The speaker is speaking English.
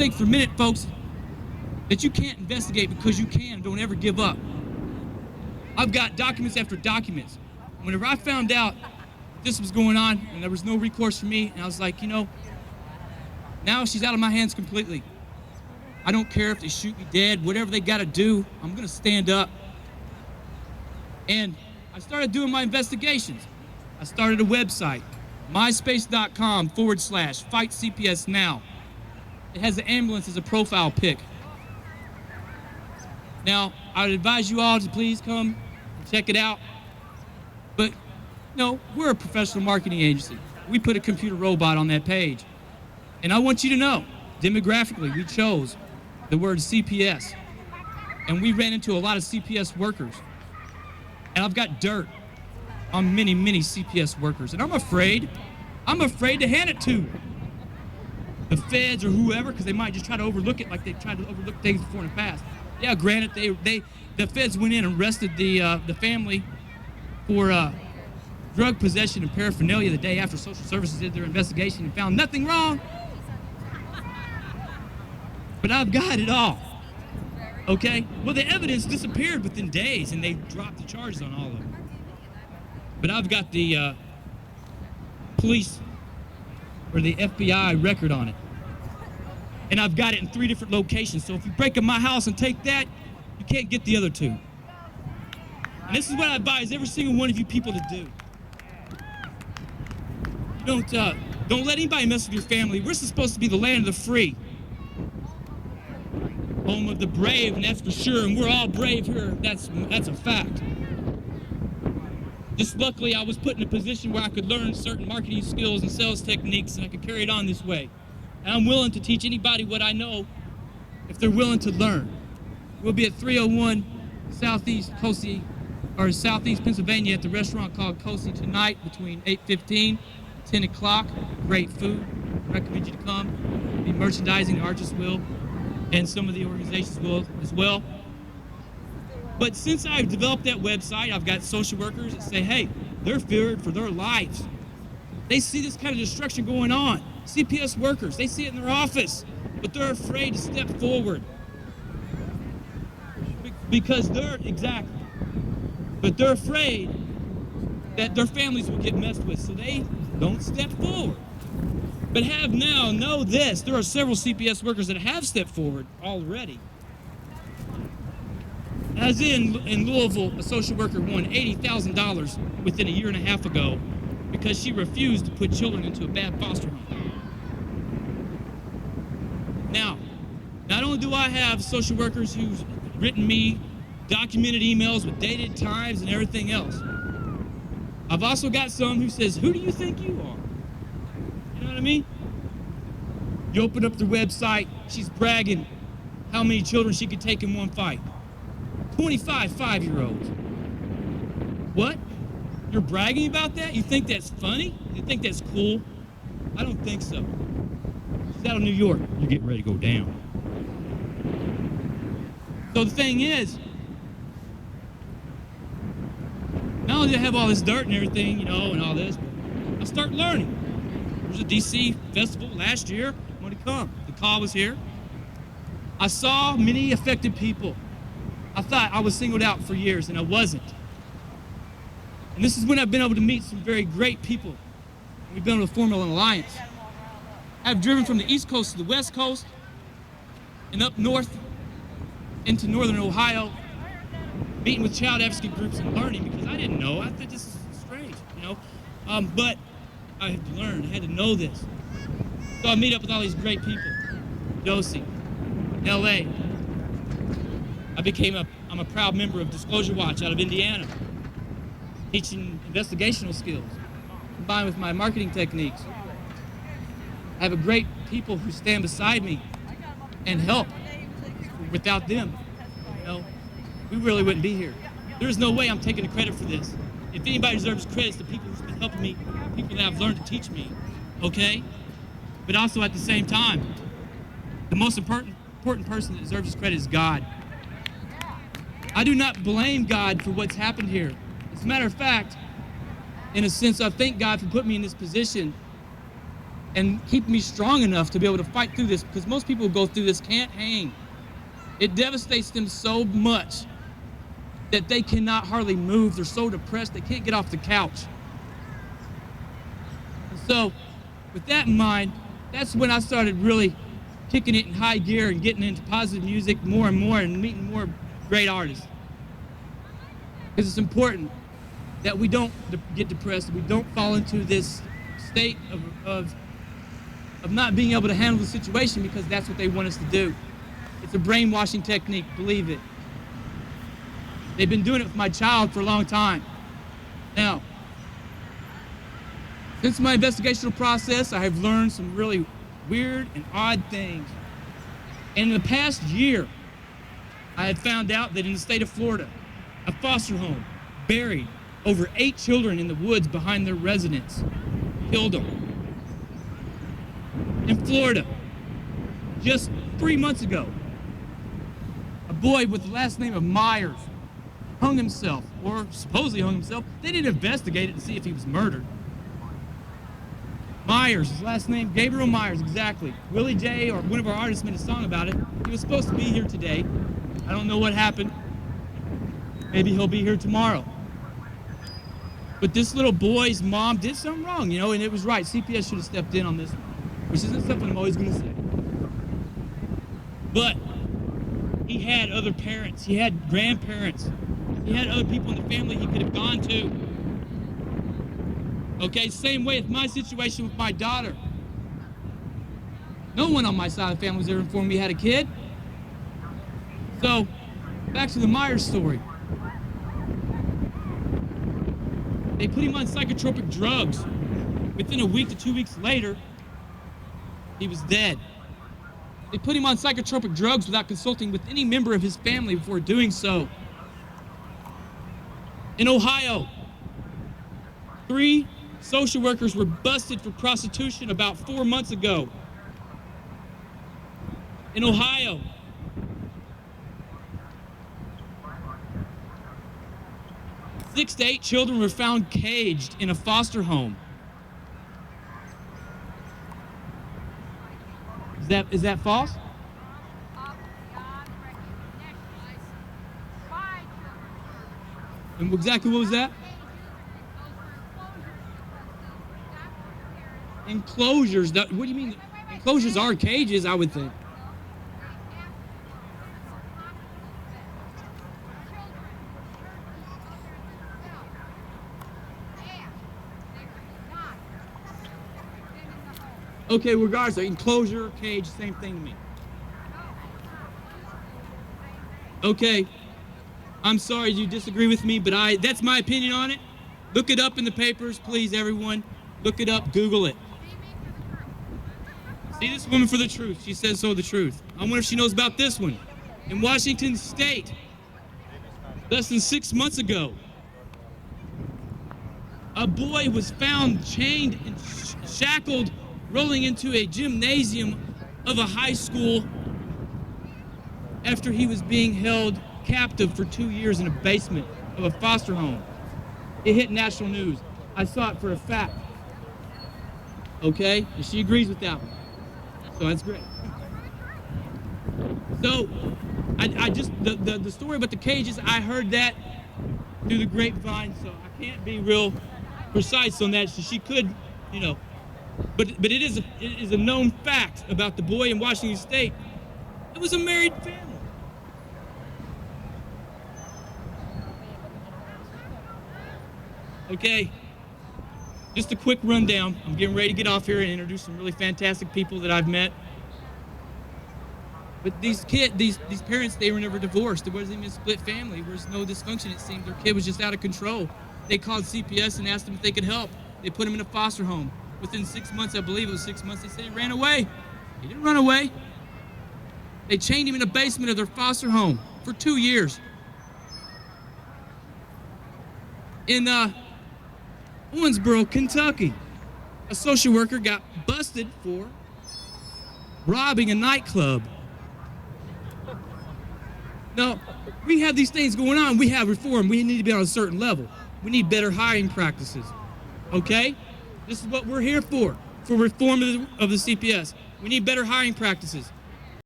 Think for a minute, folks, that you can't investigate because you can. Don't ever give up. I've got documents after documents. Whenever I found out this was going on and there was no recourse for me, and I was like, now she's out of my hands completely. I don't care if they shoot me dead, whatever they got to do, I'm going to stand up. And I started doing my investigations. I started a website, myspace.com/FightCPSNow. It has an ambulance as a profile pic. Now, I would advise you all to please come and check it out. But, we're a professional marketing agency. We put a computer robot on that page. And I want you to know, demographically, we chose the word CPS. And we ran into a lot of CPS workers. And I've got dirt on many, many CPS workers. And I'm afraid to hand it to the feds or whoever, because they might just try to overlook it like they tried to overlook things before in the past. Yeah, granted, the feds went in and arrested the family for drug possession and paraphernalia the day after social services did their investigation and found nothing wrong. But I've got it all. Okay? Well, the evidence disappeared within days, and they dropped the charges on all of them. But I've got the police or the FBI record on it. And I've got it in 3 different locations. So if you break up my house and take that, you can't get the other 2. And this is what I advise every single one of you people to do. Don't let anybody mess with your family. We're supposed to be the land of the free. Home of the brave, and that's for sure. And we're all brave here. That's a fact. Just luckily, I was put in a position where I could learn certain marketing skills and sales techniques, and I could carry it on this way. And I'm willing to teach anybody what I know if they're willing to learn. We'll be at 301 Southeast Cosi, or Southeast Pennsylvania, at the restaurant called Cosi tonight between 8:15 and 10 o'clock. Great food. I recommend you to come. The merchandising artists will, and some of the organizations will as well. But since I've developed that website, I've got social workers that say, hey, they're feared for their lives. They see this kind of destruction going on. CPS workers, they see it in their office, but they're afraid to step forward. Because they're afraid that their families will get messed with, so they don't step forward. But know this, there are several CPS workers that have stepped forward already. As in Louisville, a social worker won $80,000 within a year and a half ago because she refused to put children into a bad foster home. Now, not only do I have social workers who've written me documented emails with dated times and everything else, I've also got some who says, who do you think you are? You know what I mean? You open up the website, she's bragging how many children she could take in one fight. 25 5-year-olds. What? You're bragging about that? You think that's funny? You think that's cool? I don't think so. She's out of New York. You're getting ready to go down. So the thing is, not only do I have all this dirt and everything, and all this, but I start learning. There was a DC festival last year. I wanted to come. The call was here. I saw many affected people. I thought I was singled out for years, and I wasn't. And this is when I've been able to meet some very great people. We've been able to form an alliance. I've driven from the East Coast to the West Coast and up north into northern Ohio, meeting with child advocate groups and learning, because I didn't know. I thought this is strange, but I had to learn. I had to know this. So I meet up with all these great people. Josie, LA. I'm a proud member of Disclosure Watch out of Indiana, teaching investigational skills combined with my marketing techniques. I have a great people who stand beside me and help. Without them, we really wouldn't be here. There's no way I'm taking the credit for this. If anybody deserves credit, it's the people who've been helping me, people that I've learned to teach me, okay? But also at the same time, the most important person that deserves this credit is God. I do not blame God for what's happened here. As a matter of fact, in a sense, I thank God for putting me in this position and keep me strong enough to be able to fight through this, because most people who go through this can't hang. It devastates them so much that they cannot hardly move. They're so depressed they can't get off the couch. And so with that in mind, that's when I started really kicking it in high gear and getting into positive music more and more and meeting more great artists. Because it's important that we don't get depressed, we don't fall into this state of not being able to handle the situation, because that's what they want us to do. It's a brainwashing technique, believe it. They've been doing it with my child for a long time. Now, since my investigational process, I have learned some really weird and odd things. And in the past year, I had found out that in the state of Florida, a foster home buried over 8 children in the woods behind their residence, killed them. In Florida, just 3 months ago, a boy with the last name of Myers hung himself, or supposedly hung himself. They didn't investigate it to see if he was murdered. Myers, his last name, Gabriel Myers, exactly. Willie J, or one of our artists, made a song about it. He was supposed to be here today. I don't know what happened. Maybe he'll be here tomorrow. But this little boy's mom did something wrong, and it was right. CPS should have stepped in on this one, which isn't something I'm always going to say. But he had other parents. He had grandparents. He had other people in the family he could have gone to. Okay, same way with my situation with my daughter. No one on my side of the family was ever informed we had a kid. So, back to the Myers story. They put him on psychotropic drugs. Within a week to 2 weeks later, he was dead. They put him on psychotropic drugs without consulting with any member of his family before doing so. In Ohio, 3 social workers were busted for prostitution about 4 months ago. In Ohio, six to 8 children were found caged in a foster home. Is that false? And exactly what was that? Enclosures. What do you mean? Enclosures are cages, I would think. Okay, regardless, enclosure, cage, same thing to me. Okay, I'm sorry you disagree with me, but that's my opinion on it. Look it up in the papers, please, everyone. Look it up, Google it. See this woman for the truth. She says so the truth. I wonder if she knows about this one. In Washington State, less than 6 months ago, a boy was found chained and shackled, rolling into a gymnasium of a high school after he was being held captive for 2 years in a basement of a foster home. It hit national news. I saw it for a fact. Okay? And she agrees with that one. So that's great. So, the story about the cages, I heard that through the grapevine, so I can't be real precise on that. So she could, but it is a known fact about the boy in Washington State. It was a married family. Okay, just a quick rundown. I'm getting ready to get off here and introduce some really fantastic people that I've met. But these parents, they were never divorced. There wasn't even a split family. There was no dysfunction, it seemed. Their kid was just out of control. They called CPS and asked them if they could help. They put him in a foster home. Within 6 months, I believe it was 6 months, they said he ran away. He didn't run away. They chained him in the basement of their foster home for 2 years. In Owensboro, Kentucky, a social worker got busted for robbing a nightclub. Now, we have these things going on. We have reform. We need to be on a certain level. We need better hiring practices. Okay? This is what we're here for. for reform of the CPS. We need better hiring practices.